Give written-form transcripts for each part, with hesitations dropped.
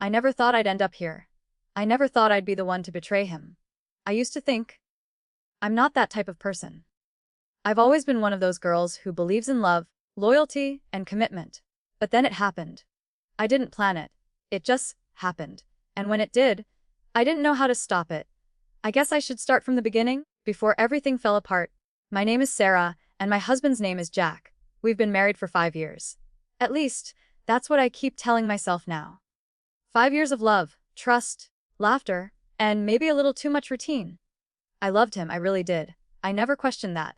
I never thought I'd end up here. I never thought I'd be the one to betray him. I used to think, I'm not that type of person. I've always been one of those girls who believes in love, loyalty, and commitment. But then it happened. I didn't plan it. It just happened. And when it did, I didn't know how to stop it. I guess I should start from the beginning, before everything fell apart. My name is Sarah, and my husband's name is Jack. We've been married for 5 years. At least, that's what I keep telling myself now. 5 years of love, trust, laughter, and maybe a little too much routine. I loved him, I really did. I never questioned that.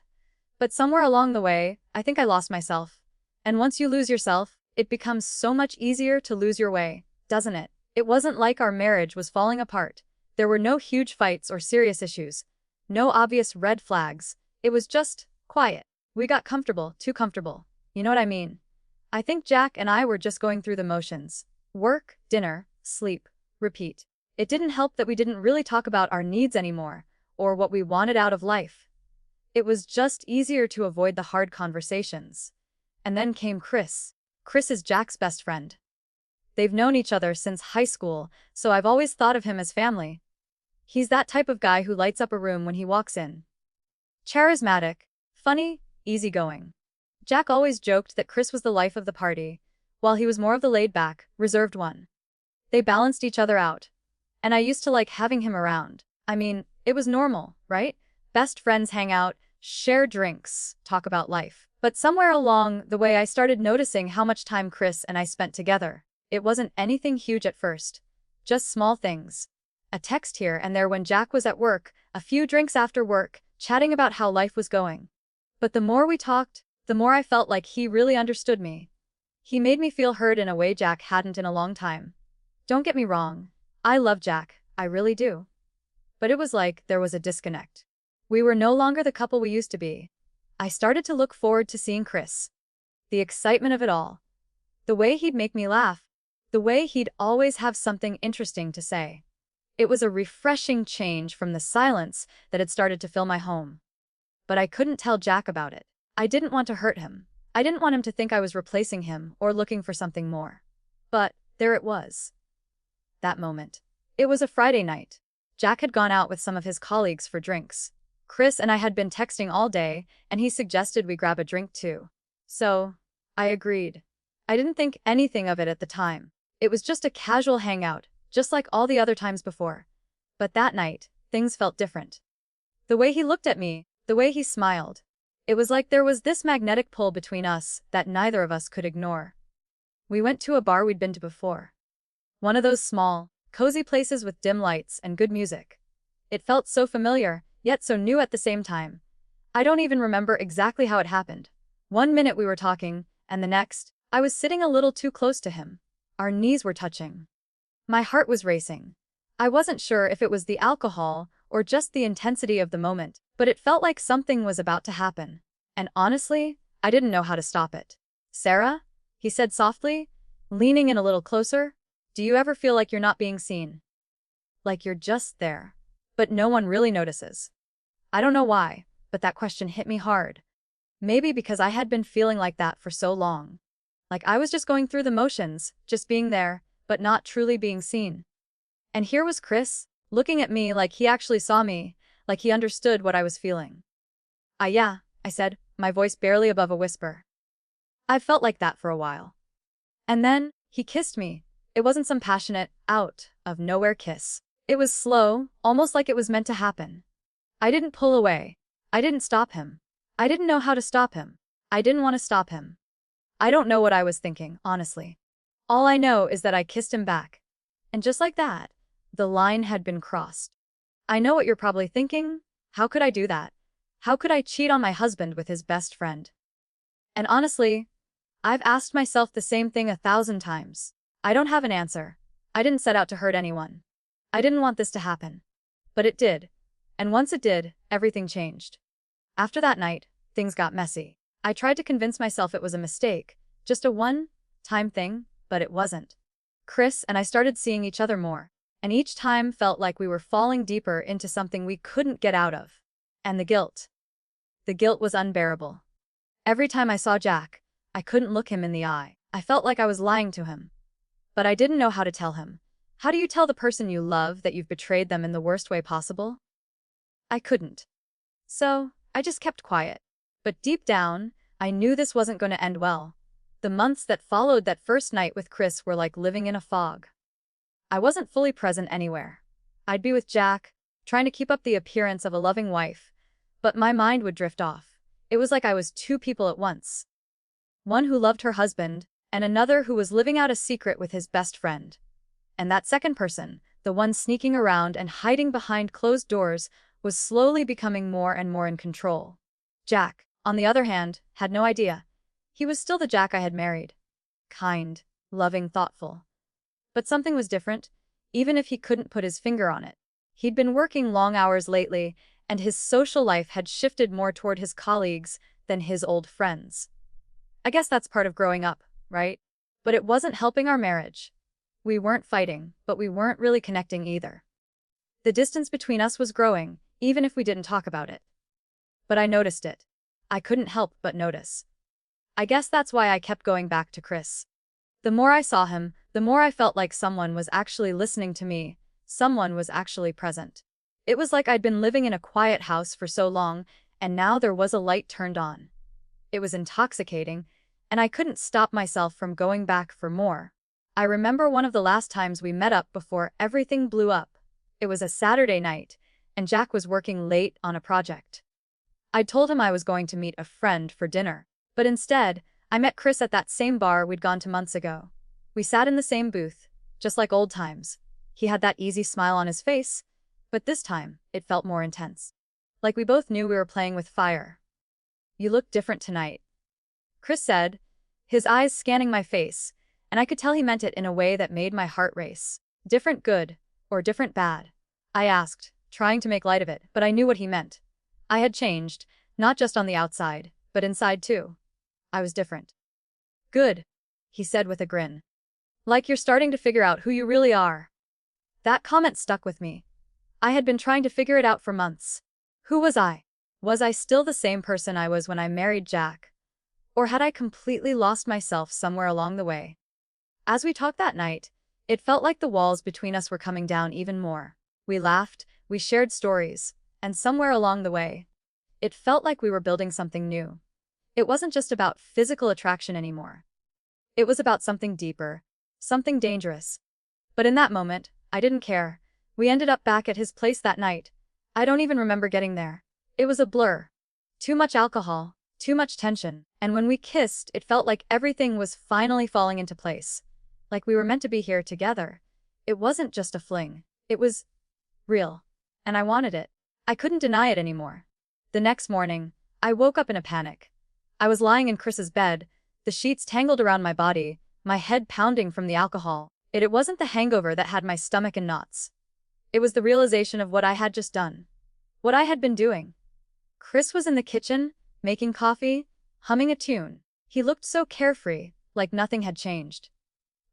But somewhere along the way, I think I lost myself. And once you lose yourself, it becomes so much easier to lose your way, doesn't it? It wasn't like our marriage was falling apart. There were no huge fights or serious issues. No obvious red flags. It was just quiet. We got comfortable, too comfortable. You know what I mean? I think Jack and I were just going through the motions. Work, dinner, sleep, repeat. It didn't help that we didn't really talk about our needs anymore, or what we wanted out of life. It was just easier to avoid the hard conversations. And then came Chris. Chris is Jack's best friend. They've known each other since high school, so I've always thought of him as family. He's that type of guy who lights up a room when he walks in. Charismatic, funny, easygoing. Jack always joked that Chris was the life of the party, while he was more of the laid-back, reserved one. They balanced each other out. And I used to like having him around. I mean, it was normal, right? Best friends hang out, share drinks, talk about life. But somewhere along the way I started noticing how much time Chris and I spent together. It wasn't anything huge at first. Just small things. A text here and there when Jack was at work, a few drinks after work, chatting about how life was going. But the more we talked, the more I felt like he really understood me. He made me feel heard in a way Jack hadn't in a long time. Don't get me wrong. I love Jack, I really do. But it was like there was a disconnect. We were no longer the couple we used to be. I started to look forward to seeing Chris. The excitement of it all. The way he'd make me laugh. The way he'd always have something interesting to say. It was a refreshing change from the silence that had started to fill my home. But I couldn't tell Jack about it. I didn't want to hurt him. I didn't want him to think I was replacing him or looking for something more. But there it was. That moment. It was a Friday night. Jack had gone out with some of his colleagues for drinks. Chris and I had been texting all day, and he suggested we grab a drink too. So, I agreed. I didn't think anything of it at the time. It was just a casual hangout, just like all the other times before. But that night, things felt different. The way he looked at me, the way he smiled. It was like there was this magnetic pull between us that neither of us could ignore. We went to a bar we'd been to before. One of those small, cozy places with dim lights and good music. It felt so familiar, yet so new at the same time. I don't even remember exactly how it happened. 1 minute we were talking, and the next, I was sitting a little too close to him. Our knees were touching. My heart was racing. I wasn't sure if it was the alcohol or just the intensity of the moment, but it felt like something was about to happen. And honestly, I didn't know how to stop it. Sarah? He said softly, leaning in a little closer. Do you ever feel like you're not being seen? Like you're just there, but no one really notices? I don't know why, but that question hit me hard. Maybe because I had been feeling like that for so long. Like I was just going through the motions, just being there, but not truly being seen. And here was Chris, looking at me like he actually saw me, like he understood what I was feeling. Yeah, I said, my voice barely above a whisper. I've felt like that for a while. And then, he kissed me. It wasn't some passionate, out-of-nowhere kiss. It was slow, almost like it was meant to happen. I didn't pull away. I didn't stop him. I didn't know how to stop him. I didn't want to stop him. I don't know what I was thinking, honestly. All I know is that I kissed him back. And just like that, the line had been crossed. I know what you're probably thinking. How could I do that? How could I cheat on my husband with his best friend? And honestly, I've asked myself the same thing 1,000 times. I don't have an answer. I didn't set out to hurt anyone. I didn't want this to happen. But it did. And once it did, everything changed. After that night, things got messy. I tried to convince myself it was a mistake, just a one-time thing, but it wasn't. Chris and I started seeing each other more, and each time felt like we were falling deeper into something we couldn't get out of. And the guilt. The guilt was unbearable. Every time I saw Jack, I couldn't look him in the eye. I felt like I was lying to him. But I didn't know how to tell him. How do you tell the person you love that you've betrayed them in the worst way possible? I couldn't. So, I just kept quiet. But deep down, I knew this wasn't going to end well. The months that followed that first night with Chris were like living in a fog. I wasn't fully present anywhere. I'd be with Jack, trying to keep up the appearance of a loving wife, but my mind would drift off. It was like I was two people at once. One who loved her husband, and another who was living out a secret with his best friend. And that second person, the one sneaking around and hiding behind closed doors, was slowly becoming more and more in control. Jack, on the other hand, had no idea. He was still the Jack I had married. Kind, loving, thoughtful. But something was different, even if he couldn't put his finger on it. He'd been working long hours lately, and his social life had shifted more toward his colleagues than his old friends. I guess that's part of growing up, right? But it wasn't helping our marriage. We weren't fighting, but we weren't really connecting either. The distance between us was growing, even if we didn't talk about it. But I noticed it. I couldn't help but notice. I guess that's why I kept going back to Chris. The more I saw him, the more I felt like someone was actually listening to me, someone was actually present. It was like I'd been living in a quiet house for so long, and now there was a light turned on. It was intoxicating, and I couldn't stop myself from going back for more. I remember one of the last times we met up before everything blew up. It was a Saturday night, and Jack was working late on a project. I'd told him I was going to meet a friend for dinner, but instead, I met Chris at that same bar we'd gone to months ago. We sat in the same booth, just like old times. He had that easy smile on his face, but this time, it felt more intense. Like we both knew we were playing with fire. "You look different tonight," Chris said, his eyes scanning my face, and I could tell he meant it in a way that made my heart race. "Different good, or different bad?" I asked, trying to make light of it, but I knew what he meant. I had changed, not just on the outside, but inside too. I was different. "Good," he said with a grin. "Like you're starting to figure out who you really are." That comment stuck with me. I had been trying to figure it out for months. Who was I? Was I still the same person I was when I married Jack? Or had I completely lost myself somewhere along the way? As we talked that night, it felt like the walls between us were coming down even more. We laughed, we shared stories, and somewhere along the way, it felt like we were building something new. It wasn't just about physical attraction anymore. It was about something deeper, something dangerous. But in that moment, I didn't care. We ended up back at his place that night. I don't even remember getting there. It was a blur. Too much alcohol, too much tension, and when we kissed, it felt like everything was finally falling into place. Like we were meant to be here together. It wasn't just a fling. It was real. And I wanted it. I couldn't deny it anymore. The next morning, I woke up in a panic. I was lying in Chris's bed, the sheets tangled around my body, my head pounding from the alcohol. It wasn't the hangover that had my stomach in knots. It was the realization of what I had just done. What I had been doing. Chris was in the kitchen, making coffee, humming a tune. He looked so carefree, like nothing had changed.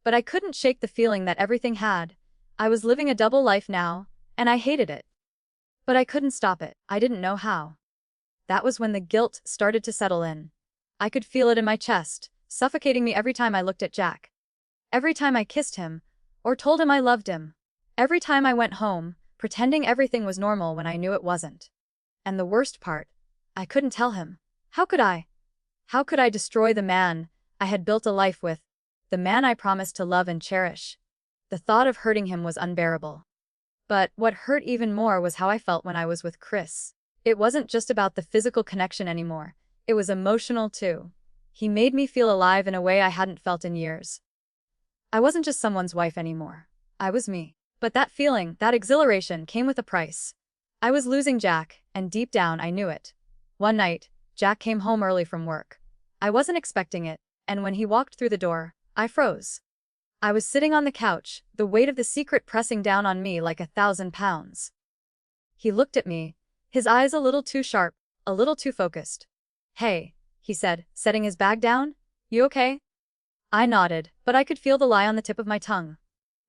But I couldn't shake the feeling that everything had. I was living a double life now, and I hated it. But I couldn't stop it. I didn't know how. That was when the guilt started to settle in. I could feel it in my chest, suffocating me every time I looked at Jack. Every time I kissed him, or told him I loved him. Every time I went home, pretending everything was normal when I knew it wasn't. And the worst part, I couldn't tell him. How could I? How could I destroy the man I had built a life with, the man I promised to love and cherish? The thought of hurting him was unbearable. But what hurt even more was how I felt when I was with Chris. It wasn't just about the physical connection anymore. It was emotional too. He made me feel alive in a way I hadn't felt in years. I wasn't just someone's wife anymore. I was me. But that feeling, that exhilaration, came with a price. I was losing Jack, and deep down I knew it. One night, Jack came home early from work. I wasn't expecting it, and when he walked through the door, I froze. I was sitting on the couch, the weight of the secret pressing down on me like 1,000 pounds. He looked at me, his eyes a little too sharp, a little too focused. "Hey," he said, setting his bag down. "You okay?" I nodded, but I could feel the lie on the tip of my tongue.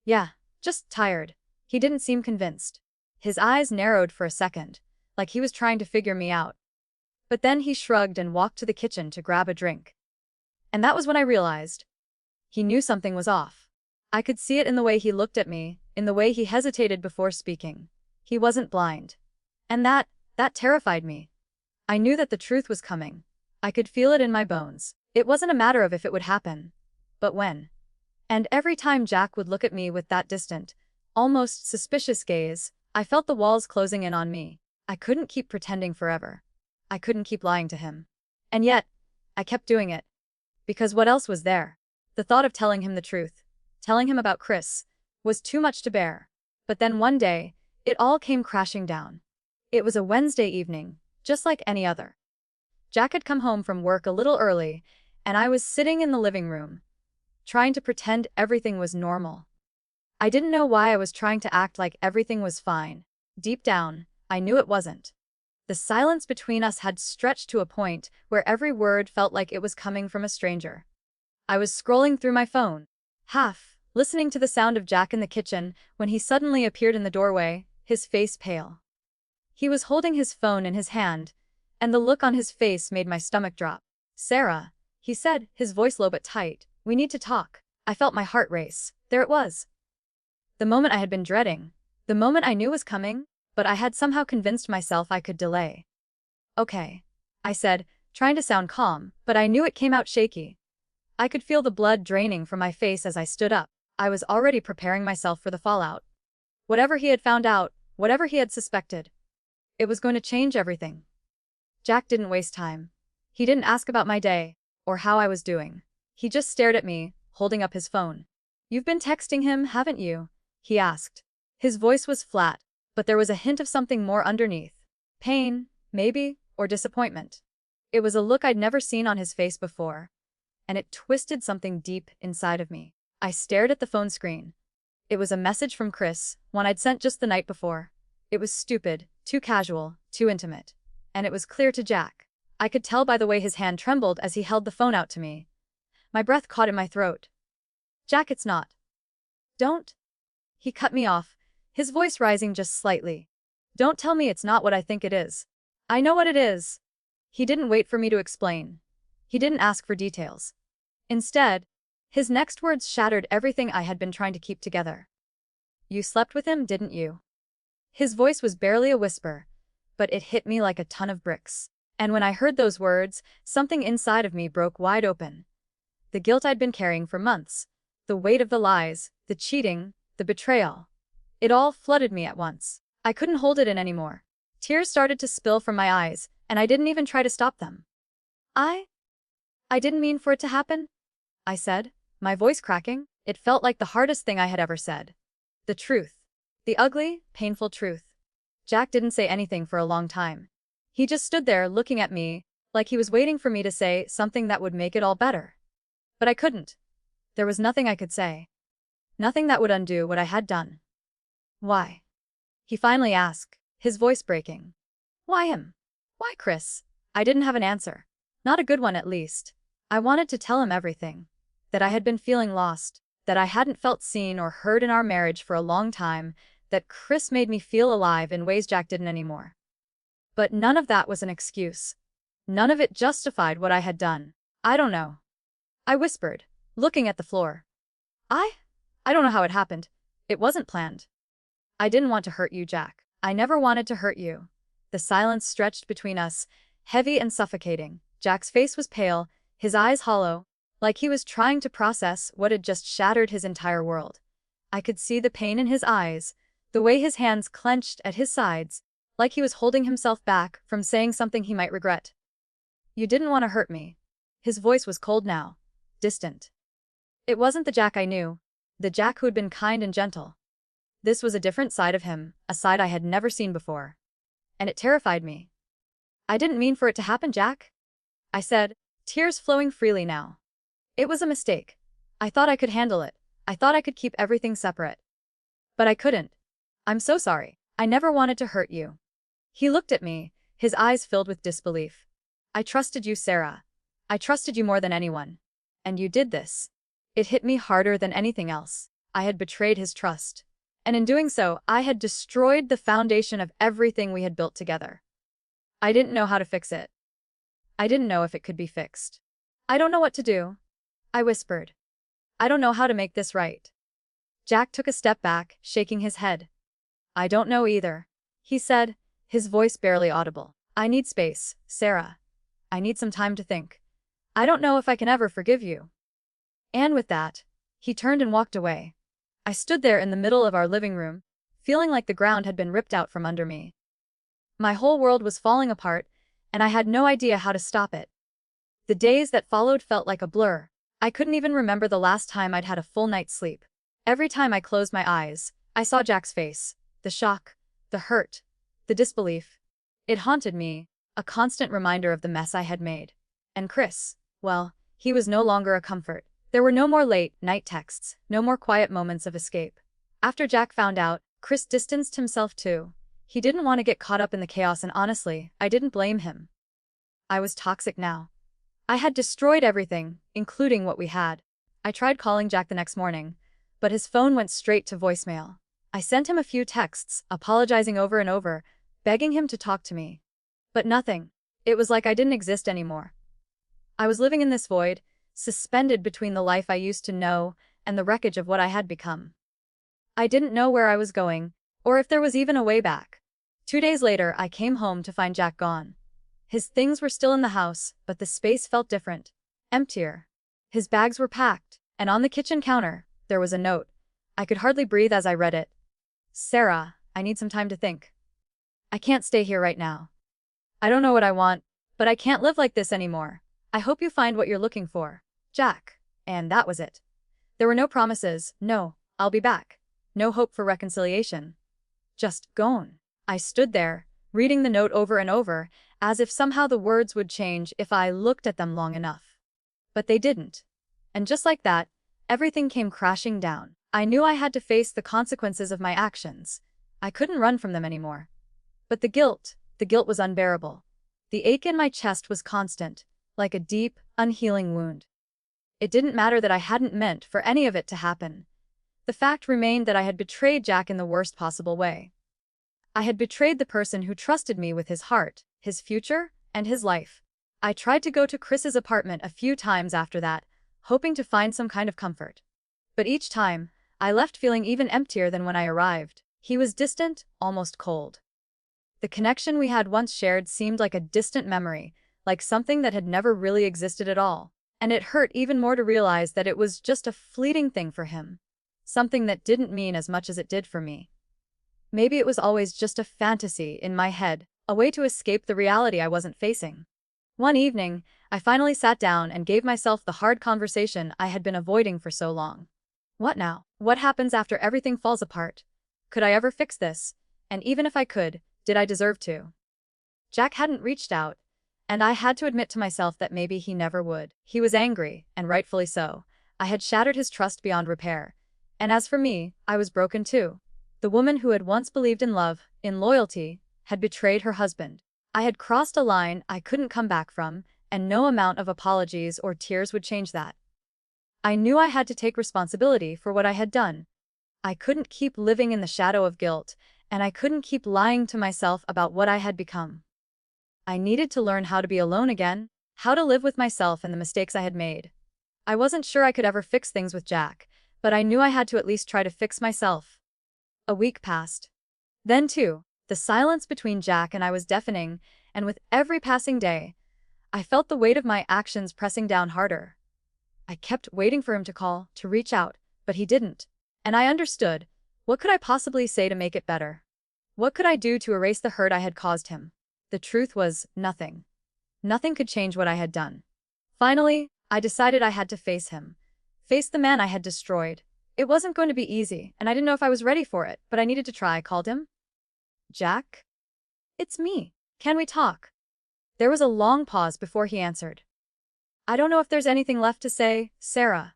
"Yeah, just tired." He didn't seem convinced. His eyes narrowed for a second, like he was trying to figure me out. But then he shrugged and walked to the kitchen to grab a drink. And that was when I realized. He knew something was off. I could see it in the way he looked at me, in the way he hesitated before speaking. He wasn't blind. And that terrified me. I knew that the truth was coming. I could feel it in my bones. It wasn't a matter of if it would happen, but when. And every time Jack would look at me with that distant, almost suspicious gaze, I felt the walls closing in on me. I couldn't keep pretending forever. I couldn't keep lying to him. And yet, I kept doing it. Because what else was there? The thought of telling him the truth, telling him about Chris, was too much to bear. But then one day, it all came crashing down. It was a Wednesday evening, just like any other. Jack had come home from work a little early, and I was sitting in the living room, trying to pretend everything was normal. I didn't know why I was trying to act like everything was fine. Deep down, I knew it wasn't. The silence between us had stretched to a point where every word felt like it was coming from a stranger. I was scrolling through my phone, half listening to the sound of Jack in the kitchen, when he suddenly appeared in the doorway, his face pale. He was holding his phone in his hand, and the look on his face made my stomach drop. "Sarah," he said, his voice low but tight, "we need to talk." I felt my heart race. There it was. The moment I had been dreading. The moment I knew was coming, but I had somehow convinced myself I could delay. "Okay," I said, trying to sound calm, but I knew it came out shaky. I could feel the blood draining from my face as I stood up. I was already preparing myself for the fallout. Whatever he had found out, whatever he had suspected, it was going to change everything. Jack didn't waste time. He didn't ask about my day, or how I was doing. He just stared at me, holding up his phone. "You've been texting him, haven't you?" he asked. His voice was flat, but there was a hint of something more underneath. Pain, maybe, or disappointment. It was a look I'd never seen on his face before, and it twisted something deep inside of me. I stared at the phone screen. It was a message from Chris, one I'd sent just the night before. It was stupid, too casual, too intimate. And it was clear to Jack. I could tell by the way his hand trembled as he held the phone out to me. My breath caught in my throat. "Jack, it's not." "Don't." He cut me off, his voice rising just slightly. "Don't tell me it's not what I think it is. I know what it is." He didn't wait for me to explain. He didn't ask for details. Instead, his next words shattered everything I had been trying to keep together. "You slept with him, didn't you?" His voice was barely a whisper, but it hit me like a ton of bricks. And when I heard those words, something inside of me broke wide open. The guilt I'd been carrying for months, the weight of the lies, the cheating, the betrayal. It all flooded me at once. I couldn't hold it in anymore. Tears started to spill from my eyes, and I didn't even try to stop them. I didn't mean for it to happen," I said, my voice cracking. It felt like the hardest thing I had ever said. The truth. The ugly, painful truth. Jack didn't say anything for a long time. He just stood there looking at me, like he was waiting for me to say something that would make it all better. But I couldn't. There was nothing I could say. Nothing that would undo what I had done. "Why?" he finally asked, his voice breaking. "Why him? Why Chris?" I didn't have an answer. Not a good one, at least. I wanted to tell him everything. That I had been feeling lost, that I hadn't felt seen or heard in our marriage for a long time, that Chris made me feel alive in ways Jack didn't anymore. But none of that was an excuse. None of it justified what I had done. "I don't know," I whispered, looking at the floor. I don't know how it happened. It wasn't planned. I didn't want to hurt you, Jack. I never wanted to hurt you." The silence stretched between us, heavy and suffocating. Jack's face was pale, his eyes hollow, like he was trying to process what had just shattered his entire world. I could see the pain in his eyes, the way his hands clenched at his sides, like he was holding himself back from saying something he might regret. "You didn't want to hurt me." His voice was cold now, distant. It wasn't the Jack I knew, the Jack who had been kind and gentle. This was a different side of him, a side I had never seen before. And it terrified me. "I didn't mean for it to happen, Jack," I said, tears flowing freely now. "It was a mistake. I thought I could handle it. I thought I could keep everything separate. But I couldn't. I'm so sorry. I never wanted to hurt you." He looked at me, his eyes filled with disbelief. "I trusted you, Sarah. I trusted you more than anyone. And you did this." It hit me harder than anything else. I had betrayed his trust. And in doing so, I had destroyed the foundation of everything we had built together. I didn't know how to fix it. I didn't know if it could be fixed. "I don't know what to do," I whispered. "I don't know how to make this right." Jack took a step back, shaking his head. I don't know either, he said, his voice barely audible. I need space, Sarah. I need some time to think. I don't know if I can ever forgive you. And with that, he turned and walked away. I stood there in the middle of our living room, feeling like the ground had been ripped out from under me. My whole world was falling apart, and I had no idea how to stop it. The days that followed felt like a blur. I couldn't even remember the last time I'd had a full night's sleep. Every time I closed my eyes, I saw Jack's face, the shock, the hurt, the disbelief. It haunted me, a constant reminder of the mess I had made. And Chris, well, he was no longer a comfort. There were no more late-night texts, no more quiet moments of escape. After Jack found out, Chris distanced himself too. He didn't want to get caught up in the chaos, and honestly, I didn't blame him. I was toxic now. I had destroyed everything, including what we had. I tried calling Jack the next morning, but his phone went straight to voicemail. I sent him a few texts, apologizing over and over, begging him to talk to me. But nothing. It was like I didn't exist anymore. I was living in this void, suspended between the life I used to know and the wreckage of what I had become. I didn't know where I was going, or if there was even a way back. 2 days later, I came home to find Jack gone. His things were still in the house, but the space felt different, emptier. His bags were packed, and on the kitchen counter, there was a note. I could hardly breathe as I read it. Sarah, I need some time to think. I can't stay here right now. I don't know what I want, but I can't live like this anymore. I hope you find what you're looking for. Jack. And that was it. There were no promises, no, I'll be back. No hope for reconciliation. Just gone. I stood there, reading the note over and over, as if somehow the words would change if I looked at them long enough. But they didn't. And just like that, everything came crashing down. I knew I had to face the consequences of my actions. I couldn't run from them anymore. But the guilt was unbearable. The ache in my chest was constant, like a deep, unhealing wound. It didn't matter that I hadn't meant for any of it to happen. The fact remained that I had betrayed Jack in the worst possible way. I had betrayed the person who trusted me with his heart, his future, and his life. I tried to go to Chris's apartment a few times after that, hoping to find some kind of comfort. But each time, I left feeling even emptier than when I arrived. He was distant, almost cold. The connection we had once shared seemed like a distant memory, like something that had never really existed at all. And it hurt even more to realize that it was just a fleeting thing for him. Something that didn't mean as much as it did for me. Maybe it was always just a fantasy in my head, a way to escape the reality I wasn't facing. One evening, I finally sat down and gave myself the hard conversation I had been avoiding for so long. What now? What happens after everything falls apart? Could I ever fix this? And even if I could, did I deserve to? Jack hadn't reached out, and I had to admit to myself that maybe he never would. He was angry, and rightfully so. I had shattered his trust beyond repair. And as for me, I was broken too. The woman who had once believed in love, in loyalty, had betrayed her husband. I had crossed a line I couldn't come back from, and no amount of apologies or tears would change that. I knew I had to take responsibility for what I had done. I couldn't keep living in the shadow of guilt, and I couldn't keep lying to myself about what I had become. I needed to learn how to be alone again, how to live with myself and the mistakes I had made. I wasn't sure I could ever fix things with Jack, but I knew I had to at least try to fix myself. A week passed. Then too, the silence between Jack and I was deafening, and with every passing day, I felt the weight of my actions pressing down harder. I kept waiting for him to call, to reach out, but he didn't. And I understood. What could I possibly say to make it better? What could I do to erase the hurt I had caused him? The truth was, nothing. Nothing could change what I had done. Finally, I decided I had to face him. Face the man I had destroyed. It wasn't going to be easy, and I didn't know if I was ready for it, but I needed to try. I called him. Jack? It's me. Can we talk? There was a long pause before he answered. I don't know if there's anything left to say, Sarah.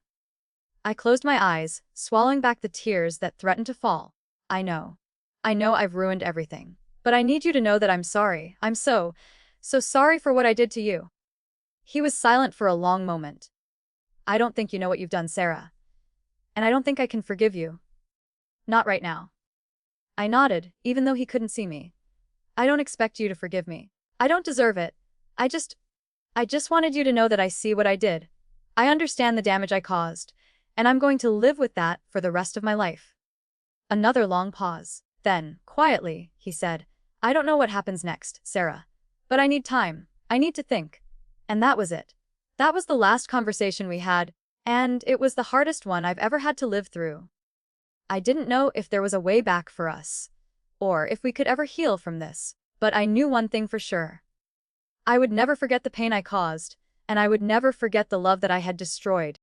I closed my eyes, swallowing back the tears that threatened to fall. I know I've ruined everything. But I need you to know that I'm sorry. I'm so sorry for what I did to you. He was silent for a long moment. I don't think you know what you've done, Sarah. And I don't think I can forgive you. Not right now. I nodded, even though he couldn't see me. I don't expect you to forgive me. I don't deserve it. I just wanted you to know that I see what I did. I understand the damage I caused, and I'm going to live with that for the rest of my life. Another long pause. Then, quietly, he said, I don't know what happens next, Sarah. But I need time. I need to think. And that was it. That was the last conversation we had, and it was the hardest one I've ever had to live through. I didn't know if there was a way back for us, or if we could ever heal from this, but I knew one thing for sure. I would never forget the pain I caused, and I would never forget the love that I had destroyed.